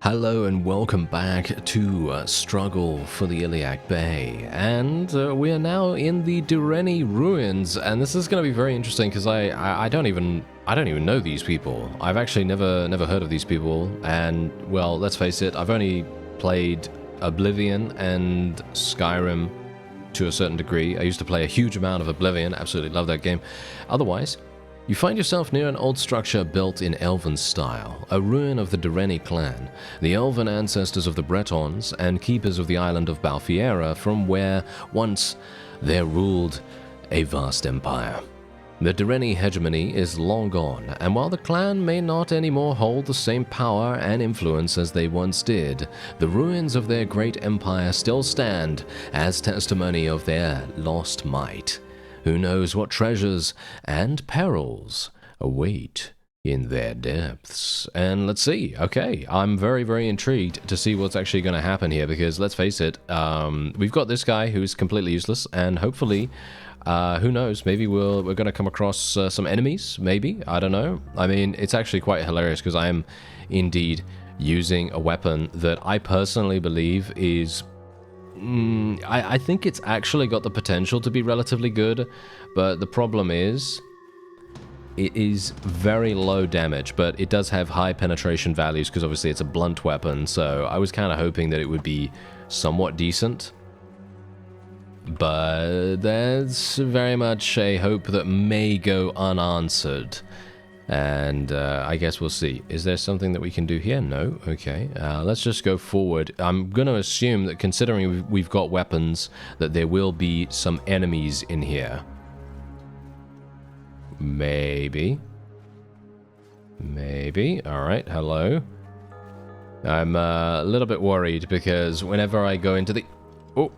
Hello and welcome back to Struggle for the Iliac Bay, and we are now in the Durrani ruins, and this is going to be very interesting because I don't even know these people. I've actually never heard of these people, and well, let's face it, I've only played Oblivion and Skyrim to a certain degree. I used to play a huge amount of Oblivion, absolutely love that game. Otherwise, you find yourself near an old structure built in Elven style, a ruin of the Durrani clan, the elven ancestors of the Bretons and keepers of the island of Balfiera, from where once there ruled a vast empire. The Durrani hegemony is long gone, and while the clan may not anymore hold the same power and influence as they once did, the ruins of their great empire still stand as testimony of their lost might. Who knows what treasures and perils await in their depths? And let's see. Okay, I'm very intrigued to see what's actually going to happen here, because let's face it, we've got this guy who's completely useless, and hopefully, who knows, maybe we're going to come across some enemies, maybe, I don't know. I mean, it's actually quite hilarious because I am indeed using a weapon that I personally believe is I think it's actually got the potential to be relatively good, but the problem is it is very low damage, but it does have high penetration values because obviously it's a blunt weapon, so I was kind of hoping that it would be somewhat decent. But there's very much a hope that may go unanswered. And I guess we'll see. Is there something that we can do here? No? Okay. Let's just go forward. I'm going to assume that considering we've got weapons, that there will be some enemies in here. Maybe. Maybe. Alright, hello. I'm a little bit worried because whenever I go into the... Oh!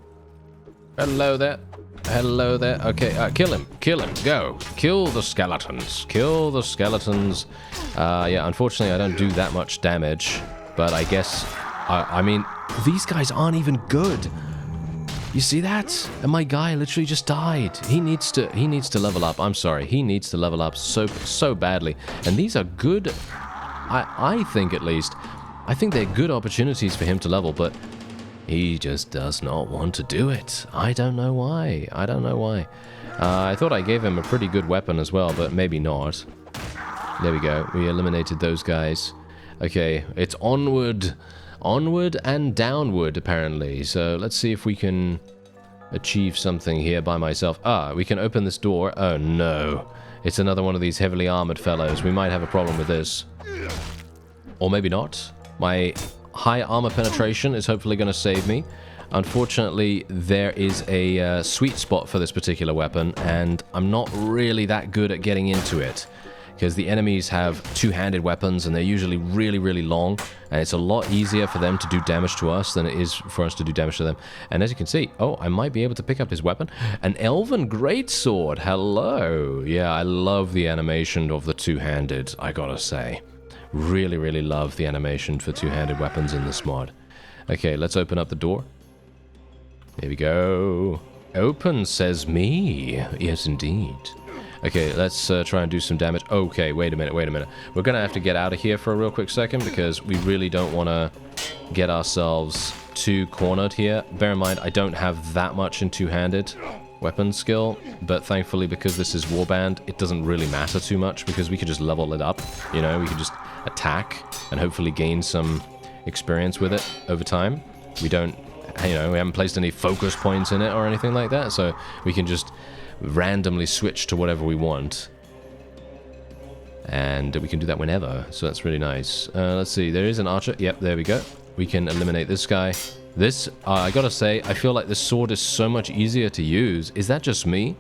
Hello there. Hello there. Okay, kill him, go. Kill the skeletons. Kill the skeletons. Yeah, unfortunately I don't do that much damage, but I guess, I mean, these guys aren't even good. You see that? And my guy literally just died. He needs to level up. I'm sorry, he needs to level up so badly. And these are good, I think at least, I think they're good opportunities for him to level, but he just does not want to do it. I don't know why. I don't know why. I thought I gave him a pretty good weapon as well, but maybe not. There we go. We eliminated those guys. Okay, it's onward. Onward and downward, apparently. So let's see if we can achieve something here by myself. Ah, we can open this door. Oh, no. It's another one of these heavily armored fellows. We might have a problem with this. Or maybe not. My high armor penetration is hopefully going to save me. Unfortunately, there is a sweet spot for this particular weapon, and I'm not really that good at getting into it, because the enemies have two-handed weapons, and they're usually really long, and it's a lot easier for them to do damage to us than it is for us to do damage to them. And as you can see, oh, I might be able to pick up his weapon. An Elven Greatsword, hello! Yeah, I love the animation of the two-handed, I gotta say. Really love the animation for two-handed weapons in this mod. Okay, let's open up the door. There we go. Open, says me. Yes, indeed. Okay, let's try and do some damage. Okay, wait a minute. We're gonna have to get out of here for a real quick second because we really don't want to get ourselves too cornered here. Bear in mind, I don't have that much in two-handed weapon skill, but thankfully because this is Warband, it doesn't really matter too much because we could just level it up, you know, we could just attack and hopefully gain some experience with it over time. We don't, you know, we haven't placed any focus points in it or anything like that, so we can just randomly switch to whatever we want. And we can do that whenever, so that's really nice. Let's see, there is an archer. Yep, there we go. We can eliminate this guy. This, I gotta say, I feel like this sword is so much easier to use. Is that just me?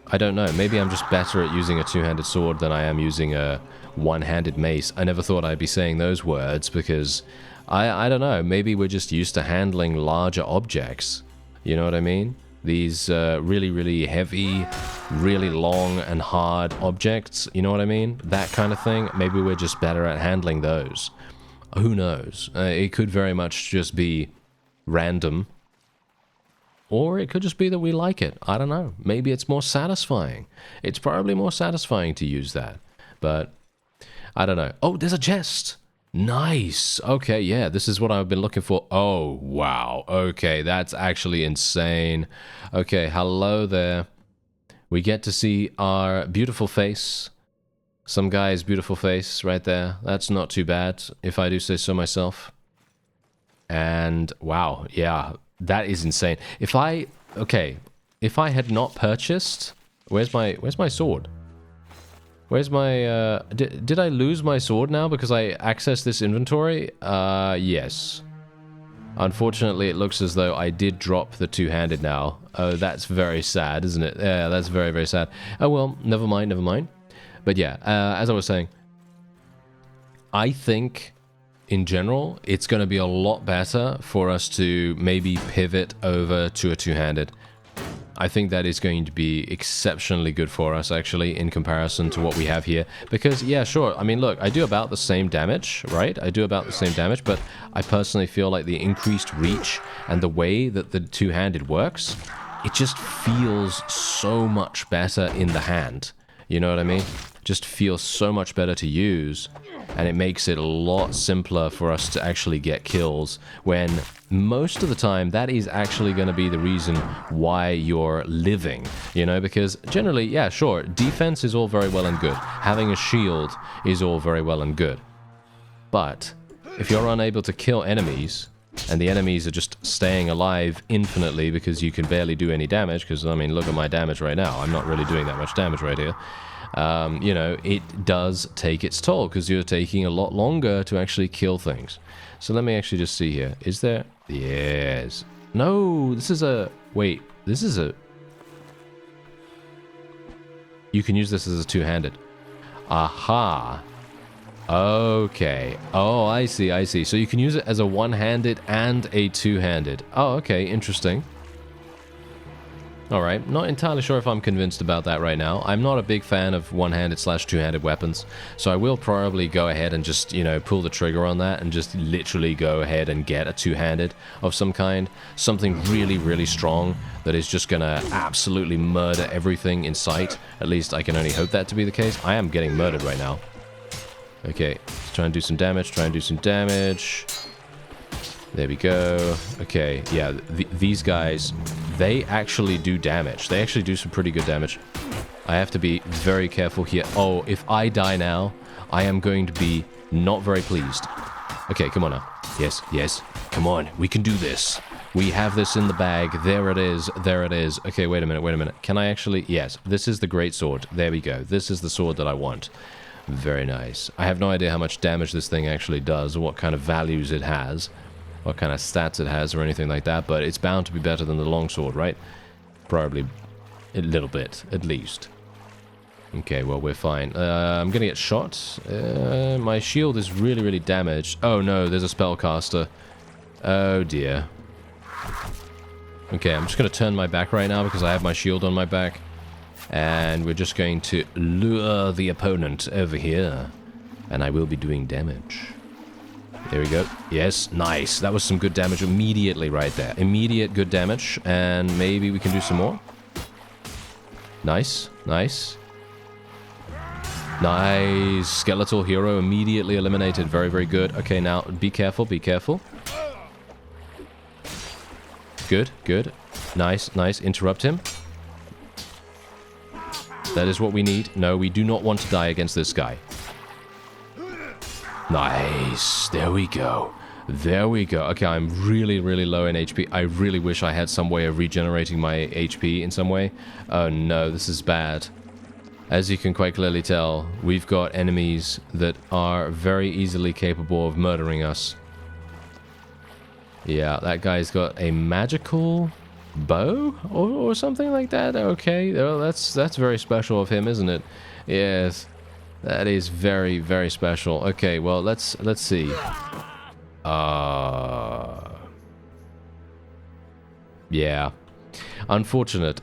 I don't know. Maybe I'm just better at using a two-handed sword than I am using a one-handed mace. I never thought I'd be saying those words because, I don't know, maybe we're just used to handling larger objects. You know what I mean? These really heavy, really long and hard objects, you know what I mean? That kind of thing. Maybe we're just better at handling those. Who knows? It could very much just be random. Or it could just be that we like it. I don't know. Maybe it's more satisfying. It's probably more satisfying to use that. But I don't know. Oh, there's a chest. Nice. Okay, yeah, this is what I've been looking for. Oh, wow. Okay, that's actually insane. Okay, hello there. We get to see our beautiful face. Some guy's beautiful face right there. That's not too bad, if I do say so myself. And, wow, yeah, that is insane. If I had not purchased... Where's my sword? Where's my, did I lose my sword now because I accessed this inventory? Yes. Unfortunately, it looks as though I did drop the two-handed now. Oh, that's very sad, isn't it? Yeah, that's very, very sad. Oh, well, never mind, never mind. But yeah, as I was saying, I think, in general, it's going to be a lot better for us to maybe pivot over to a two-handed. I think that is going to be exceptionally good for us, actually, in comparison to what we have here. Because, yeah, sure, I mean, look, I do about the same damage, right? I do about the same damage, but I personally feel like the increased reach and the way that the two-handed works, it just feels so much better in the hand. You know what I mean? Just feels so much better to use, and it makes it a lot simpler for us to actually get kills, when most of the time that is actually going to be the reason why you're living, you know, because generally, yeah, sure, defense is all very well and good. Having a shield is all very well and good. But if you're unable to kill enemies, and the enemies are just staying alive infinitely because you can barely do any damage, because, I mean, look at my damage right now. I'm not really doing that much damage right here. You know, it does take its toll, because you're taking a lot longer to actually kill things. So let me actually just see here. Is there... Yes. No, this is a... Wait, this is a... You can use this as a two-handed. Aha. Okay. Oh, I see, I see. So you can use it as a one-handed and a two-handed. Oh, okay, interesting. Alright, not entirely sure if I'm convinced about that right now. I'm not a big fan of one-handed slash two-handed weapons, so I will probably go ahead and just, you know, pull the trigger on that and just literally go ahead and get a two-handed of some kind. Something really, really strong that is just gonna absolutely murder everything in sight. At least I can only hope that to be the case. I am getting murdered right now. Okay, let's try and do some damage, There we go. Okay, yeah, these guys, they actually do damage. They actually do some pretty good damage. I have to be very careful here. Oh, if I die now, I am going to be not very pleased. Okay, come on now. Yes, yes. Come on, we can do this. We have this in the bag. There it is. There it is. Okay, wait a minute. Can I actually... Yes, this is the great sword. There we go. This is the sword that I want. Very nice. I have no idea how much damage this thing actually does, or what kind of values it has, what kind of stats it has, or anything like that, but it's bound to be better than the longsword, right? Probably a little bit, at least. Okay, well, we're fine. I'm gonna get shot. My shield is really, really damaged. Oh no, there's a spellcaster. Oh dear. Okay, I'm just gonna turn my back right now because I have my shield on my back. And we're just going to lure the opponent over here. And I will be doing damage. There we go. Yes, nice. That was some good damage immediately right there. Immediate good damage. And maybe we can do some more. Nice, nice. Nice. Skeletal hero immediately eliminated. Very, very good. Okay, now be careful, be careful. Good, good. Nice, nice. Interrupt him. That is what we need. No, we do not want to die against this guy. Nice. There we go. There we go. Okay, I'm really, really low in HP. I really wish I had some way of regenerating my HP in some way. Oh no, this is bad. As you can quite clearly tell, we've got enemies that are very easily capable of murdering us. Yeah, that guy's got a magical... bow or something like that. Okay, well, that's very special of him, isn't it? Yes, that is very, very special. Okay, well, let's see. Yeah, unfortunate.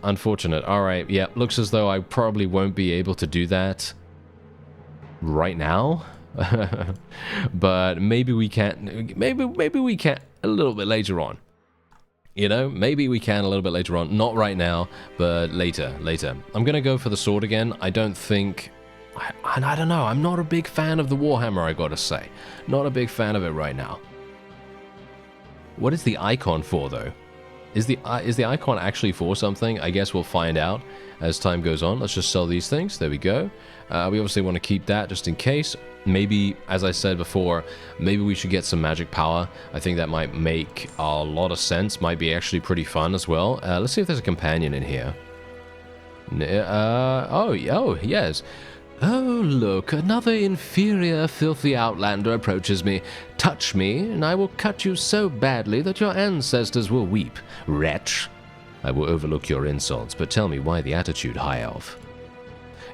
All right, yeah, looks as though I probably won't be able to do that right now. But maybe we can. Maybe we can a little bit later on. You know, maybe we can a little bit later on. Not right now, but later. I'm going to go for the sword again. I don't think And I don't know, I'm not a big fan of the Warhammer, I gotta say. Not a big fan of it right now. What is the icon for, though? Is the icon actually for something? I guess we'll find out as time goes on. Let's just sell these things. There we go. We obviously want to keep that just in case. Maybe, as I said before, maybe we should get some magic power. I think that might make a lot of sense. Might be actually pretty fun as well. Let's see if there's a companion in here. Oh, yes. Oh, look, another inferior, filthy outlander approaches me. Touch me, and I will cut you so badly that your ancestors will weep. Wretch! I will overlook your insults, but tell me why the attitude, High Elf?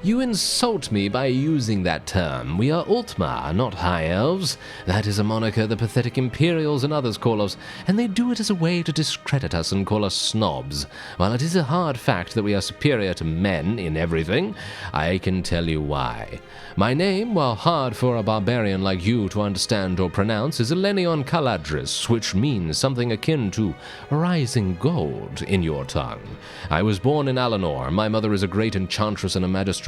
You insult me by using that term. We are Ultmar, not High Elves. That is a moniker the pathetic Imperials and others call us, and they do it as a way to discredit us and call us snobs. While it is a hard fact that we are superior to men in everything, I can tell you why. My name, while hard for a barbarian like you to understand or pronounce, is Elenion Caladris, which means something akin to rising gold in your tongue. I was born in Alinor. My mother is a great enchantress and a magistrate,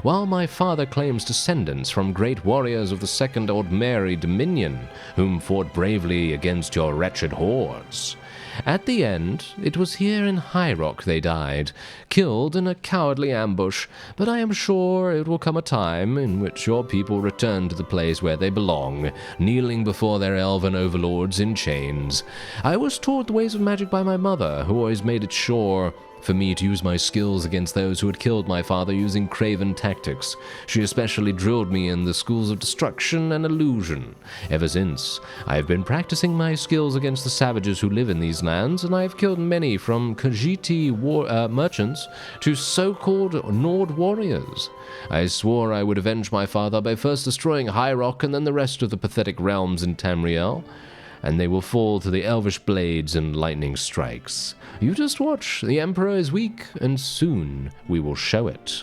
while my father claims descendants from great warriors of the Second Ordmary Dominion, whom fought bravely against your wretched hordes. At the end, it was here in High Rock they died, killed in a cowardly ambush, but I am sure it will come a time in which your people return to the place where they belong, kneeling before their elven overlords in chains. I was taught the ways of magic by my mother, who always made it sure for me to use my skills against those who had killed my father using craven tactics. She especially drilled me in the schools of destruction and illusion. Ever since, I have been practicing my skills against the savages who live in these lands, and I have killed many from Khajiit merchants to so-called Nord warriors. I swore I would avenge my father by first destroying High Rock and then the rest of the pathetic realms in Tamriel, and they will fall to the elvish blades and lightning strikes. You just watch. The Emperor is weak, and soon we will show it.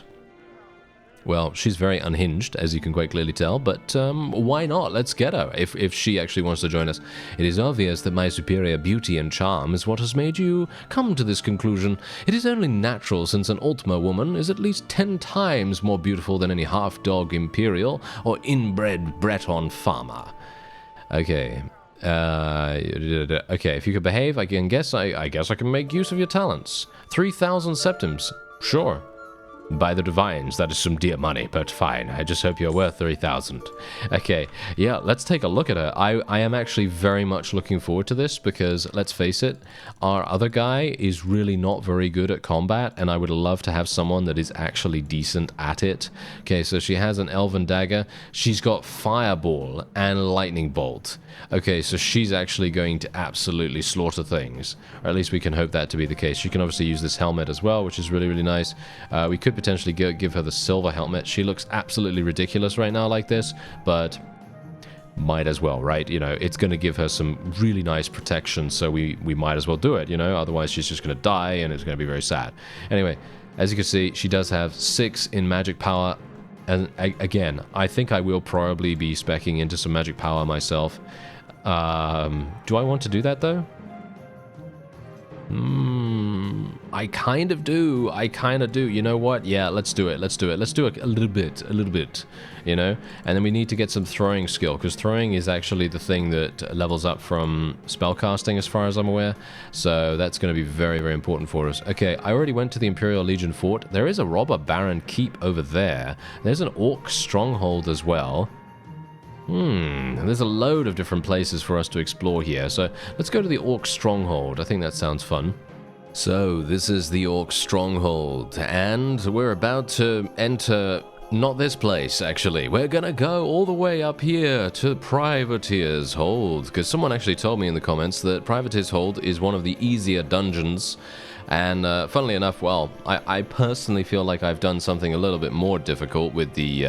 Well, she's very unhinged, as you can quite clearly tell, but why not? Let's get her, if she actually wants to join us. It is obvious that my superior beauty and charm is what has made you come to this conclusion. It is only natural, since an Ultma woman is at least 10 times more beautiful than any half-dog Imperial or inbred Breton farmer. Okay. Okay, if you could behave, I guess I can make use of your talents. 3,000 septims. Sure. By the divines, that is some dear money, but fine. I just hope you're worth 3,000. Okay, yeah, let's take a look at her. I am actually very much looking forward to this because, let's face it, our other guy is really not very good at combat, and I would love to have someone that is actually decent at it. Okay, so she has an elven dagger. She's got fireball and lightning bolt. Okay, so she's actually going to absolutely slaughter things. Or at least we can hope that to be the case. She can obviously use this helmet as well, which is really, really nice. We could potentially give her the silver helmet. She looks absolutely ridiculous right now like this, but might as well, right? You know, it's going to give her some really nice protection, so we might as well do it, you know? Otherwise, she's just going to die, and it's going to be very sad. Anyway, as you can see, she does have 6 in magic power. And again, I think I will probably be speccing into some magic power myself. Do I want to do that, though? I kind of do. You know what? Yeah, let's do it. Let's do it a little bit, you know? And then we need to get some throwing skill, because throwing is actually the thing that levels up from spellcasting, as far as I'm aware. So that's going to be very, very important for us. Okay, I already went to the Imperial Legion Fort. There is a robber baron keep over there. There's an orc stronghold as well. There's a load of different places for us to explore here, so let's go to the Orc Stronghold. I think that sounds fun. So, this is the Orc Stronghold, and we're about to enter, not this place, actually. We're gonna go all the way up here to Privateer's Hold, because someone actually told me in the comments that Privateer's Hold is one of the easier dungeons, and funnily enough, well, I personally feel like I've done something a little bit more difficult with the,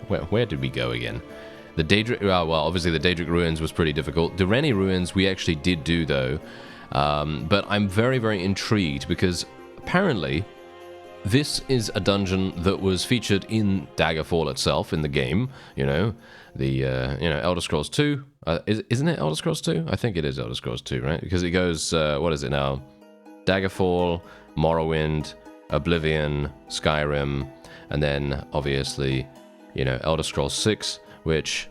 where did we go again? The Daedric, well, obviously the Daedric Ruins was pretty difficult. The Rennie Ruins we actually did do, though. But I'm very, very intrigued because apparently this is a dungeon that was featured in Daggerfall itself, in the game. You know, the, Elder Scrolls 2. Isn't it Elder Scrolls 2? I think it is Elder Scrolls 2, right? Because it goes, what is it now? Daggerfall, Morrowind, Oblivion, Skyrim, And then, obviously, you know, Elder Scrolls 6, which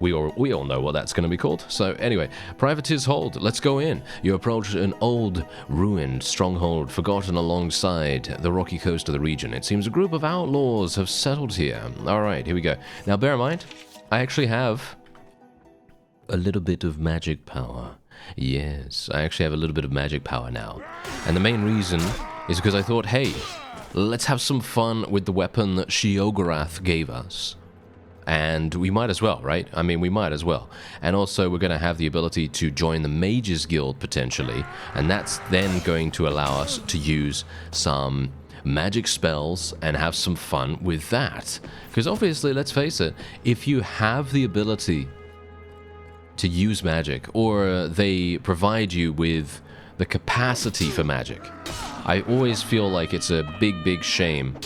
we all know what that's going to be called. So anyway, Privateer's Hold, let's go in. You approach an old, ruined stronghold forgotten alongside the rocky coast of the region. It seems a group of outlaws have settled here. Alright, here we go. Now bear in mind, I actually have a little bit of magic power. Yes, I actually have a little bit of magic power now. And the main reason is because I thought, hey, let's have some fun with the weapon that Sheogorath gave us. And we might as well, right? I mean, we might as well. And also, we're going to have the ability to join the Mages Guild, potentially. And that's then going to allow us to use some magic spells and have some fun with that. Because obviously, let's face it, if you have the ability to use magic, or they provide you with the capacity for magic, I always feel like it's a big shame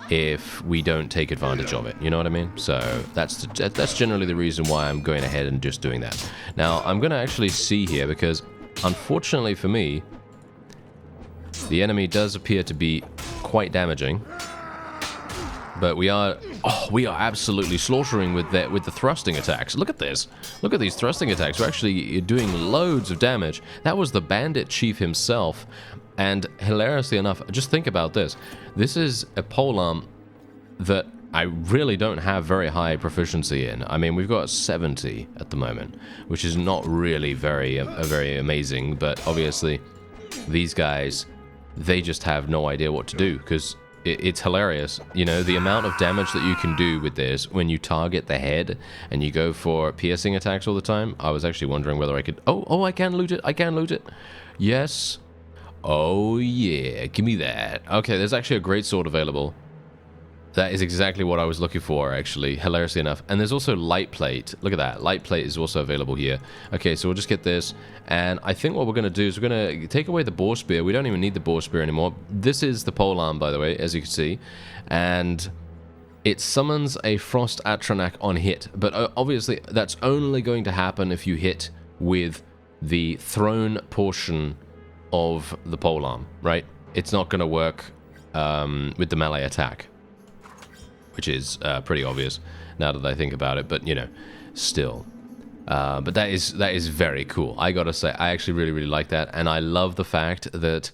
if we don't take advantage of it, you know what I mean? So that's generally the reason why I'm going ahead and just doing that. Now, I'm going to actually see here, because unfortunately for me, the enemy does appear to be quite damaging. But we are absolutely slaughtering with the thrusting attacks. Look at this. Look at these thrusting attacks. We're actually doing loads of damage. That was the bandit chief himself. And hilariously enough, just think about this. This is a polearm that I really don't have very high proficiency in. I mean, we've got 70 at the moment, which is not really very amazing. But obviously, these guys, they just have no idea what to do, because it's hilarious. You know, the amount of damage that you can do with this when you target the head and you go for piercing attacks all the time. I was actually wondering whether I could... Oh, I can loot it. I can loot it. Yes. Oh, yeah. Give me that. Okay, there's actually a great sword available. That is exactly what I was looking for, actually, hilariously enough. And there's also light plate. Look at that. Light plate is also available here. Okay, so we'll just get this. And I think what we're going to do is we're going to take away the boar spear. We don't even need the boar spear anymore. This is the polearm, by the way, as you can see. And it summons a Frost Atronak on hit. But obviously, that's only going to happen if you hit with the thrown portion of the polearm, right? It's not going to work with the melee attack, which is pretty obvious now that I think about it, but you know, still. But that is very cool. I gotta say, I actually really like that, and I love the fact that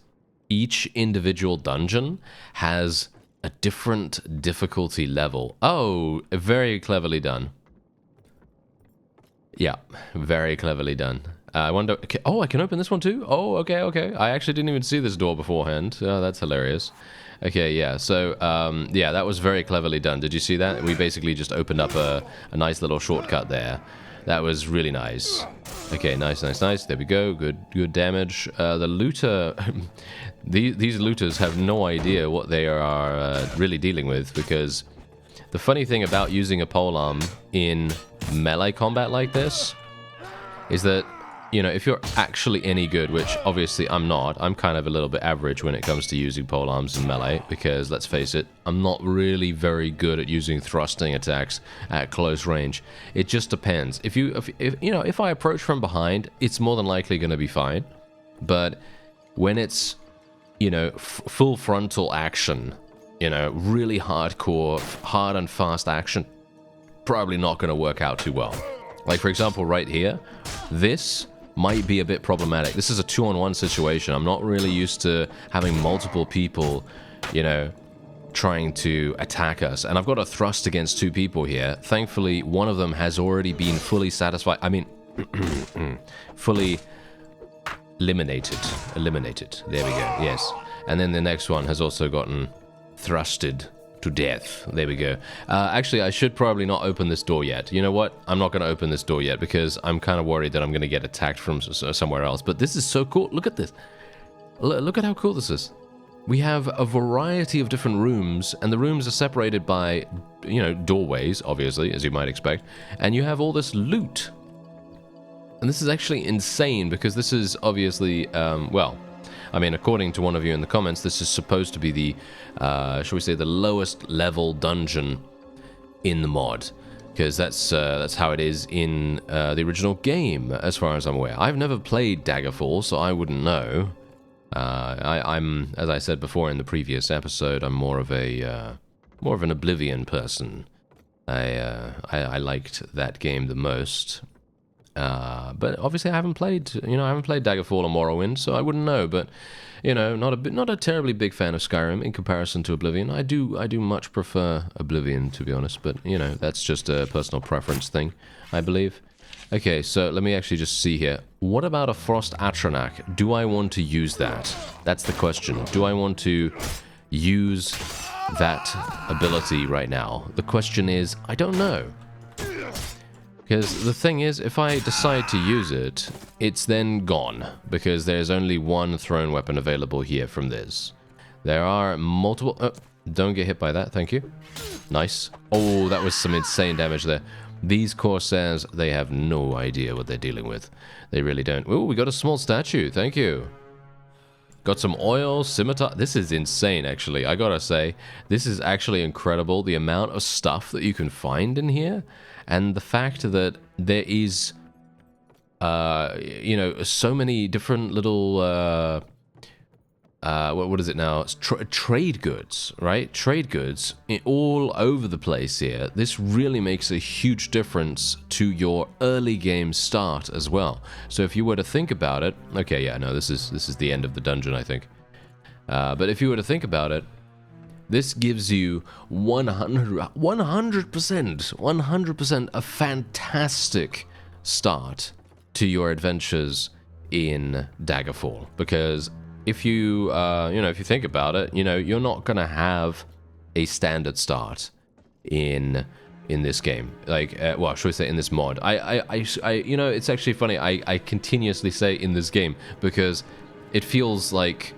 each individual dungeon has a different difficulty level. Oh, very cleverly done. Yeah, very cleverly done. I wonder... Okay, oh, I can open this one too? Oh, okay. I actually didn't even see this door beforehand. Oh, that's hilarious. Okay, yeah, so, yeah, that was very cleverly done. Did you see that? We basically just opened up a nice little shortcut there. That was really nice. Okay, nice. There we go. Good damage. The looter... these looters have no idea what they are really dealing with, because the funny thing about using a polearm in melee combat like this is that, you know, if you're actually any good, which obviously I'm not, I'm kind of a little bit average when it comes to using polearms in melee, because let's face it, I'm not really very good at using thrusting attacks at close range. It just depends. If if I approach from behind, it's more than likely going to be fine. But when it's, you know, full frontal action, you know, really hardcore, hard and fast action, probably not going to work out too well. Like, for example, right here, this might be a bit problematic. This is a 2-on-1 situation. I'm not really used to having multiple people, you know, trying to attack us. And I've got a thrust against 2 people here. Thankfully, one of them has already been fully satisfied. I mean, fully eliminated. There we go. Yes. And then the next one has also gotten thrusted to death. There we go. Actually, I should probably not open this door yet. You know what? I'm not going to open this door yet, because I'm kind of worried that I'm going to get attacked from somewhere else. But this is so cool. Look at this. Look at how cool this is. We have a variety of different rooms, and the rooms are separated by, you know, doorways, obviously, as you might expect. And you have all this loot. And this is actually insane, because this is obviously, well, I mean, according to one of you in the comments, this is supposed to be the, shall we say, the lowest level dungeon in the mod, because that's how it is in the original game, as far as I'm aware. I've never played Daggerfall, so I wouldn't know. I'm, as I said before in the previous episode, I'm more of a more of an Oblivion person. I liked that game the most. But obviously I haven't played Daggerfall or Morrowind, so I wouldn't know. But not a terribly big fan of Skyrim in comparison to Oblivion. I do much prefer Oblivion, to be honest. But that's just a personal preference thing, I believe. Okay, so let me actually just see here. What about a Frost Atronach? Do I want to use that? That's the question. Do I want to use that ability right now? The question is, I don't know. Because the thing is, if I decide to use it, it's then gone. Because there's only one thrown weapon available here from this. There are multiple... Oh, don't get hit by that, thank you. Nice. Oh, that was some insane damage there. These Corsairs, they have no idea what they're dealing with. They really don't. Oh, we got a small statue, thank you. Got some oil, scimitar. This is insane, actually. I gotta say, this is actually incredible. The amount of stuff that you can find in here. And the fact that there is, so many different little, what is it now? It's trade goods, right? Trade goods all over the place here. This really makes a huge difference to your early game start as well. So if you were to think about it, okay, yeah, no, this is the end of the dungeon, I think. But if you were to think about it, this gives you 100% a fantastic start to your adventures in Daggerfall, because if you if you think about it, you're not gonna have a standard start in this game. Like, well, should we say in this mod? It's actually funny. I continuously say in this game because it feels like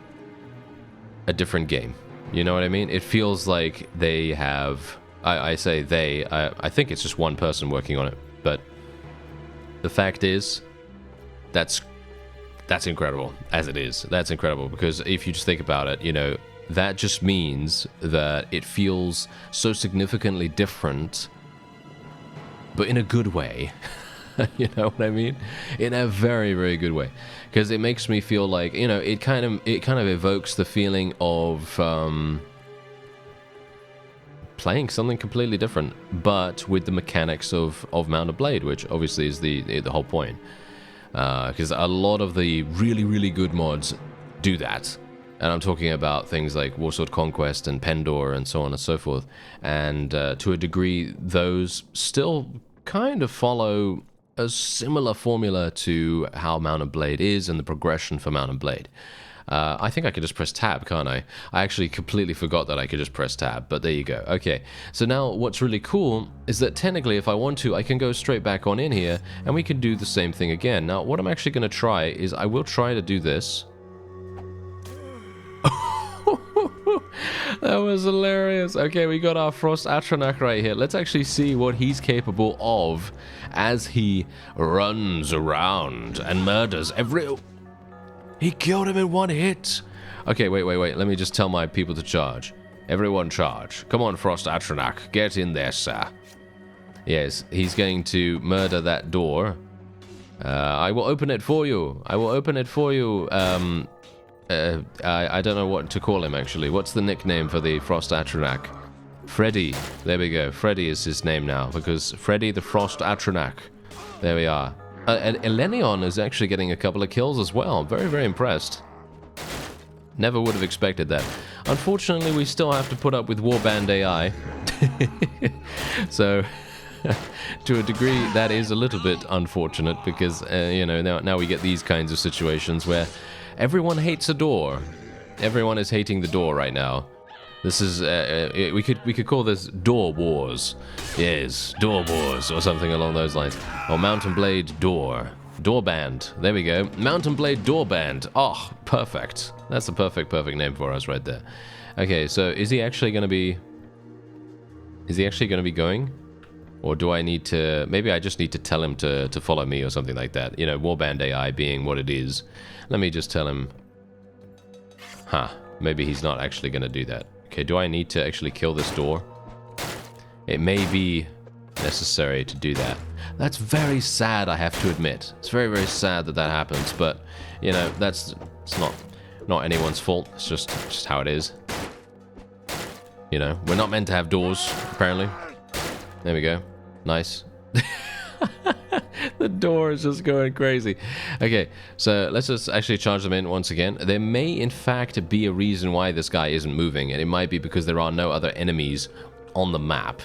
a different game. You know what I mean? It feels like they have... I say they. I think it's just one person working on it. But the fact is, that's incredible, as it is. That's incredible, because if you just think about it, that just means that it feels so significantly different, but in a good way. You know what I mean? In a very, very good way. Because it makes me feel like, it kind of evokes the feeling of playing something completely different, but with the mechanics of Mount and Blade, which obviously is the whole point. Because a lot of the really, really good mods do that. And I'm talking about things like Warsword Conquest and Pendor and so on and so forth. And to a degree, those still kind of follow a similar formula to how Mount and Blade is and the progression for Mount and Blade. I think I could just press tab, can't I? I actually completely forgot that I could just press tab, but there you go. Okay, so now what's really cool is that technically if I want to, I can go straight back on in here and we can do the same thing again. Now, what I'm actually going to try is I will try to do this. That was hilarious. Okay, we got our Frost Atronach right here. Let's actually see what he's capable of as he runs around and murders every... He killed him in one hit. Okay, wait. Let me just tell my people to charge. Everyone charge. Come on, Frost Atronach. Get in there, sir. Yes, he's going to murder that door. I will open it for you. I will open it for you. I don't know what to call him, actually. What's the nickname for the Frost Atronach? Freddy. There we go. Freddy is his name now, because Freddy the Frost Atronach. There we are. And Elenion is actually getting a couple of kills as well. Very, very impressed. Never would have expected that. Unfortunately, we still have to put up with Warband AI. So, to a degree, that is a little bit unfortunate, because, now we get these kinds of situations where everyone hates a door. Everyone is hating the door right now. This is, we could call this Door Wars. Yes, Door Wars, or something along those lines. Or Mount and Blade Door. Doorband. There we go. Mount and Blade Doorband. Oh, perfect. That's the perfect name for us right there. Okay, so is he actually going to be... Is he actually going to be going? Or do I need to... Maybe I just need to tell him to follow me or something like that. Warband AI being what it is. Let me just tell him... Huh. Maybe he's not actually going to do that. Okay, do I need to actually kill this door? It may be necessary to do that. That's very sad, I have to admit. It's very, very sad that that happens, but, it's not anyone's fault. It's just how it is. You know, we're not meant to have doors, apparently. There we go. Nice. The door is just going crazy. Okay, so let's just actually charge them in once again. There may, in fact, be a reason why this guy isn't moving, and it might be because there are no other enemies on the map.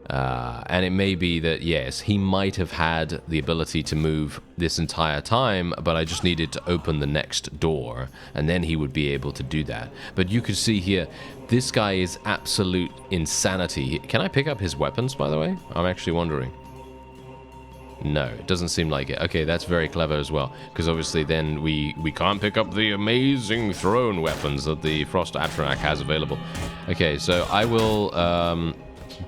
And it may be that, yes, he might have had the ability to move this entire time, but I just needed to open the next door, and then he would be able to do that. But you can see here, this guy is absolute insanity. Can I pick up his weapons, by the way? I'm actually wondering. No, it doesn't seem like it. Okay, that's very clever as well, because obviously then we can't pick up the amazing thrown weapons that the Frost Atronach has available. Okay, so I will...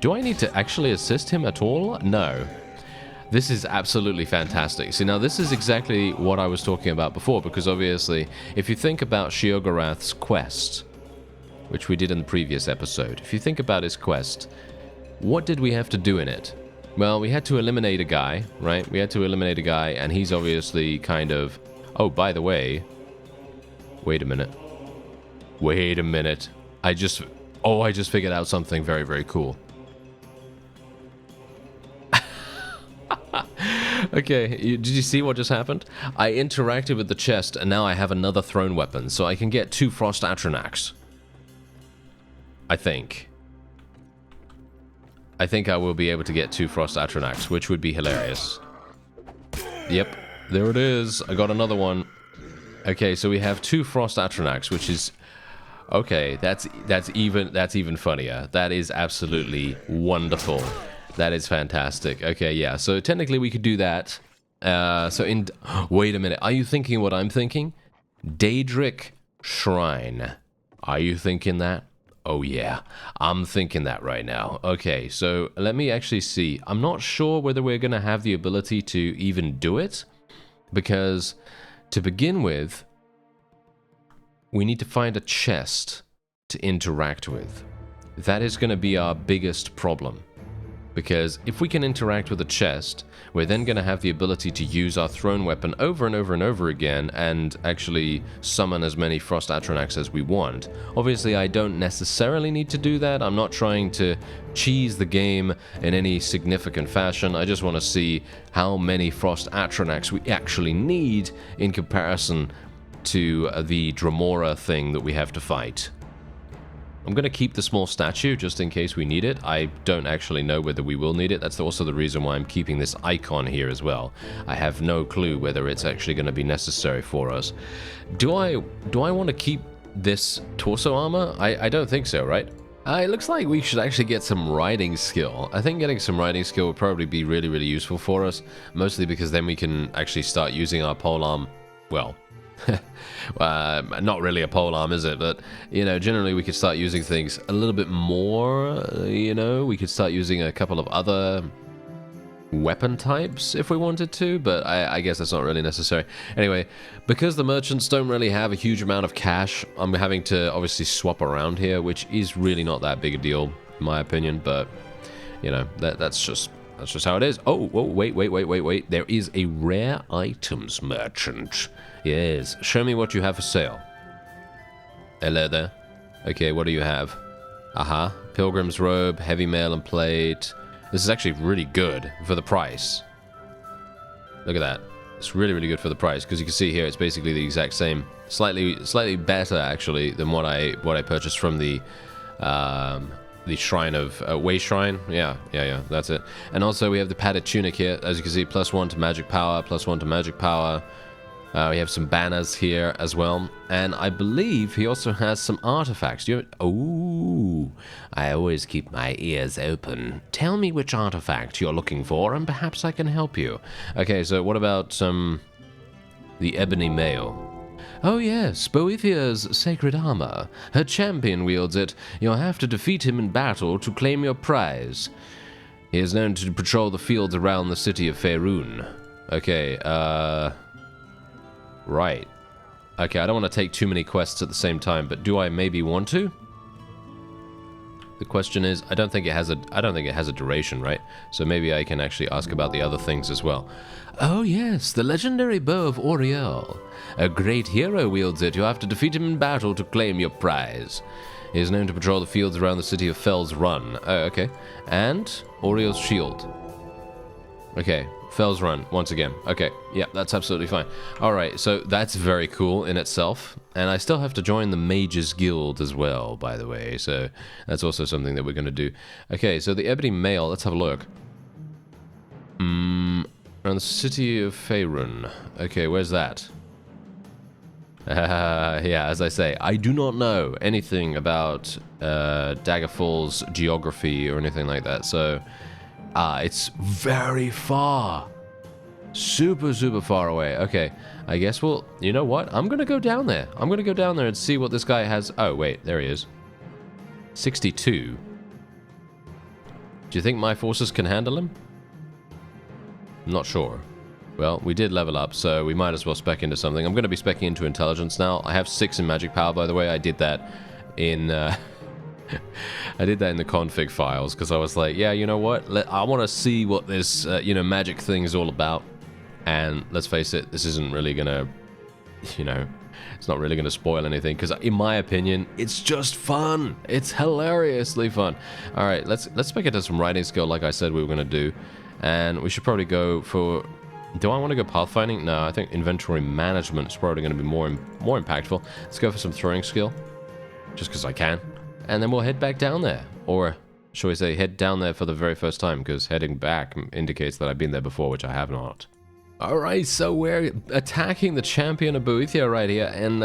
do I need to actually assist him at all? No. This is absolutely fantastic. See, now this is exactly what I was talking about before, because obviously, if you think about Sheogorath's quest, which we did in the previous episode, if you think about his quest, what did we have to do in it? Well, we had to eliminate a guy, right? We had to eliminate a guy, and he's obviously kind of... Oh, by the way... Wait a minute. Wait a minute. I just figured out something very, very cool. Okay, did you see what just happened? I interacted with the chest, and now I have another thrown weapon, so I can get 2 Frost Atronachs. I think I will be able to get 2 Frost Atronachs, which would be hilarious. Yep, there it is. I got another one. Okay, so we have 2 Frost Atronachs, which is... Okay, that's even funnier. That is absolutely wonderful. That is fantastic. Okay, yeah, so technically we could do that. Wait a minute, are you thinking what I'm thinking? Daedric Shrine. Are you thinking that? Oh yeah, I'm thinking that right now. Okay, so let me actually see. I'm not sure whether we're going to have the ability to even do it, because to begin with, we need to find a chest to interact with. That is going to be our biggest problem. Because if we can interact with a chest, we're then going to have the ability to use our thrown weapon over and over and over again and actually summon as many Frost Atronachs as we want. Obviously, I don't necessarily need to do that. I'm not trying to cheese the game in any significant fashion. I just want to see how many Frost Atronachs we actually need in comparison to the Dremora thing that we have to fight. I'm going to keep the small statue just in case we need it. I don't actually know whether we will need it. That's also the reason why I'm keeping this icon here as well. I have no clue whether it's actually going to be necessary for us. Do I want to keep this torso armor? I don't think so, right? It looks like we should actually get some riding skill. I think getting some riding skill would probably be really, really useful for us. Mostly because then we can actually start using our polearm, well... not really a polearm, is it? But, you know, generally we could start using things a little bit more, you know? We could start using a couple of other weapon types if we wanted to, but I guess that's not really necessary. Anyway, because the merchants don't really have a huge amount of cash, I'm having to obviously swap around here, which is really not that big a deal, in my opinion, but, you know, that's just how it is. Oh, whoa, wait. There is a rare items merchant. Yes, show me what you have for sale. Hello there. Okay, what do you have? Aha, pilgrim's robe, heavy mail and plate. This is actually really good for the price. Look at that. It's really, really good for the price, because you can see here it's basically the exact same. Slightly better, actually, than what I purchased from the Shrine of... Way Shrine? Yeah, that's it. And also we have the padded tunic here. As you can see, +1 to magic power, +1 to magic power. We have some banners here as well. And I believe he also has some artifacts. Oh, I always keep my ears open. Tell me which artifact you're looking for, and perhaps I can help you. Okay, so what about the ebony mail? Oh yes, Boethia's sacred armor. Her champion wields it. You'll have to defeat him in battle to claim your prize. He is known to patrol the fields around the city of Faerun. Okay, right. Okay, I don't want to take too many quests at the same time, but do I maybe want to? The question is, I don't think it has a duration, right? So maybe I can actually ask about the other things as well. Oh yes, the legendary bow of Oriel. A great hero wields it. You have to defeat him in battle to claim your prize. He is known to patrol the fields around the city of Fell's Run. Oh, okay. And Oriole's Shield. Okay, Fell's Run, once again. Okay, yeah, that's absolutely fine. Alright, so that's very cool in itself. And I still have to join the Mages Guild as well, by the way. So that's also something that we're going to do. Okay, so the Ebony Mail, let's have a look. Around the city of Faerun. Okay, where's that? Yeah, as I say, I do not know anything about Daggerfall's geography or anything like that, so it's very far. Super, super far away. Okay, I guess we'll... You know what? I'm going to go down there. I'm going to go down there and see what this guy has... Oh, wait, there he is. 62. Do you think my forces can handle him? I'm not sure. Well, we did level up, so we might as well spec into something. I'm going to be specing into intelligence now. I have 6 in magic power, by the way. I did that in... I did that in the config files, because I was like, yeah, you know what? I want to see what this, you know, magic thing is all about. And let's face it, this isn't really going to, you know... It's not really going to spoil anything, because in my opinion, it's just fun. It's hilariously fun. All right, let's spec into some writing skill, like I said we were going to do. And we should probably go for... Do I want to go pathfinding? No, I think inventory management is probably going to be more impactful. Let's go for some throwing skill, just because I can. And then we'll head back down there. Or, shall we say, head down there for the very first time, because heading back indicates that I've been there before, which I have not. Alright, so we're attacking the champion of Boethia right here. And,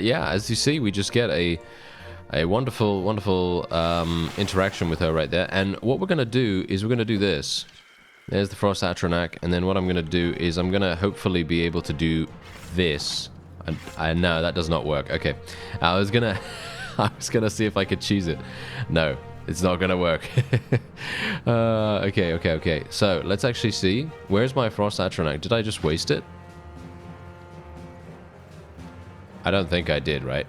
yeah, as you see, we just get a wonderful, wonderful interaction with her right there. And what we're going to do is we're going to do this. There's the Frost Atronach, and then what I'm going to do is I'm going to hopefully be able to do this. No, that does not work. Okay, I was gonna see if I could choose it. No, it's not going to work. Okay. So let's actually see. Where's my Frost Atronach? Did I just waste it? I don't think I did, right?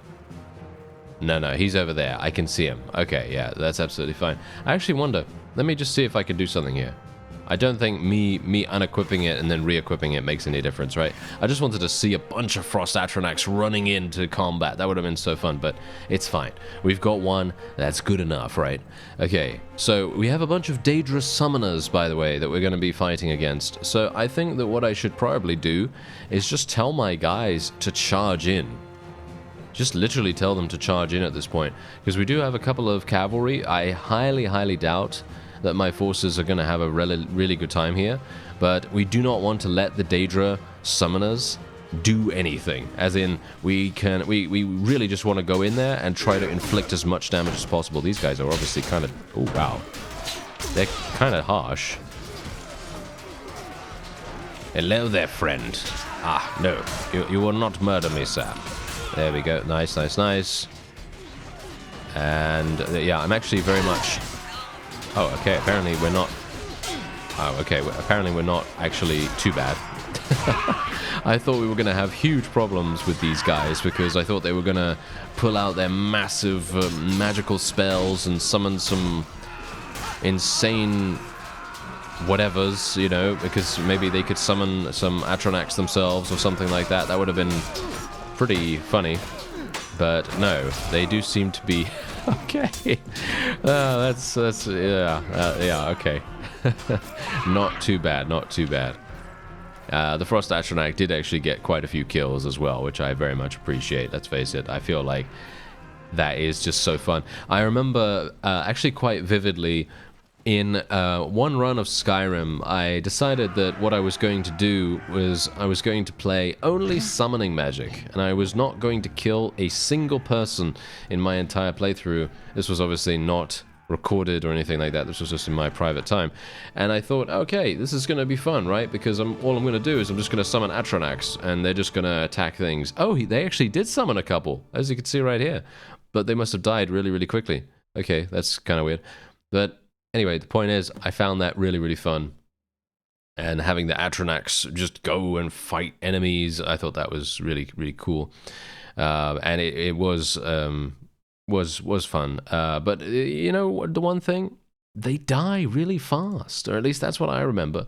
No, he's over there. I can see him. Okay, yeah, that's absolutely fine. I actually wonder. Let me just see if I can do something here. I don't think me unequipping it and then re-equipping it makes any difference, right? I just wanted to see a bunch of Frost Atronachs running into combat. That would have been so fun, but it's fine. We've got one. That's good enough, right? Okay, so we have a bunch of Daedrus summoners, by the way, that we're going to be fighting against. So I think that what I should probably do is just tell my guys to charge in. Just literally tell them to charge in at this point. Because we do have a couple of cavalry. I highly, highly doubt that my forces are going to have a really good time here, but we do not want to let the Daedra summoners do anything. As in, we really just want to go in there and try to inflict as much damage as possible. These guys are obviously kind of... Oh, wow. They're kind of harsh. Hello there, friend. Ah, no. You will not murder me, sir. There we go. Nice. And, yeah, I'm actually very much... Oh, okay, apparently we're not... Oh, okay, apparently we're not actually too bad. I thought we were going to have huge problems with these guys, because I thought they were going to pull out their massive magical spells and summon some insane whatevers, you know, because maybe they could summon some Atronachs themselves or something like that. That would have been pretty funny. But no, they do seem to be... Okay. That's yeah, okay. Not too bad. The Frost Atronach did actually get quite a few kills as well, which I very much appreciate. Let's face it, I feel like that is just so fun. I remember actually quite vividly in one run of Skyrim, I decided that what I was going to do was I was going to play only summoning magic, and I was not going to kill a single person in my entire playthrough. This was obviously not recorded or anything like that. This was just in my private time. And I thought, okay, this is going to be fun, right? Because all I'm going to do is I'm just going to summon Atronachs, and they're just going to attack things. Oh, they actually did summon a couple, as you can see right here. But they must have died really, really quickly. Okay, that's kind of weird. But anyway, the point is, I found that really, really fun. And having the Atronachs just go and fight enemies, I thought that was really, really cool. And it was fun. But, you know, the one thing, they die really fast. Or at least that's what I remember.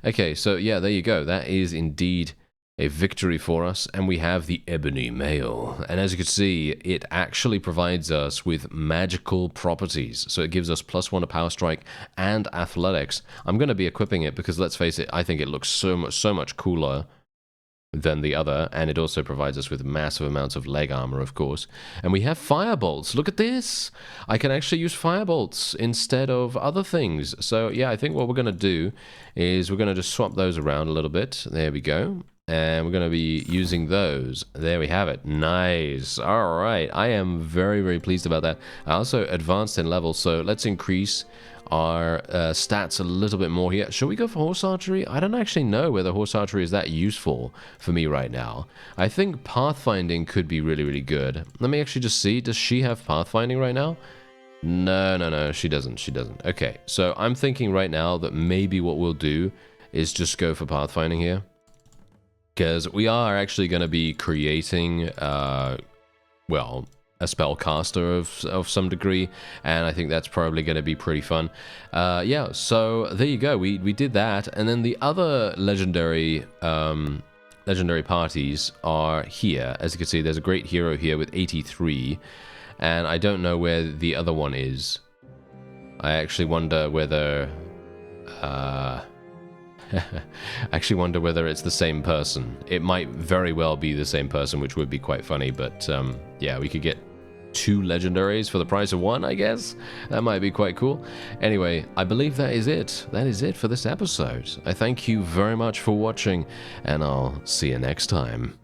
Okay, so yeah, there you go. That is indeed a victory for us, and we have the ebony mail. And as you can see, it actually provides us with magical properties. So it gives us +1 to power strike and athletics. I'm going to be equipping it because, let's face it, I think it looks so much cooler than the other, and it also provides us with massive amounts of leg armor, of course. And we have firebolts. Look at this! I can actually use firebolts instead of other things. So yeah, I think what we're going to do is we're going to just swap those around a little bit. There we go. And we're going to be using those. There we have it. Nice. All right. I am very pleased about that. I also advanced in level, so let's increase our stats a little bit more here. Should we go for horse archery? I don't actually know whether horse archery is that useful for me right now. I think pathfinding could be really good. Let me actually just see. Does she have pathfinding right now? No, she doesn't. Okay, so I'm thinking right now that maybe what we'll do is just go for pathfinding here. Because we are actually going to be creating, well, a spellcaster of some degree, and I think that's probably going to be pretty fun. Yeah, so there you go. We did that, and then the other legendary parties are here. As you can see, there's a great hero here with 83, and I don't know where the other one is. I actually wonder whether... I actually wonder whether it's the same person. It might very well be the same person, which would be quite funny, but yeah, we could get 2 legendaries for the price of 1, I guess. That might be quite cool. Anyway, I believe that is it. That is it for this episode. I thank you very much for watching, and I'll see you next time.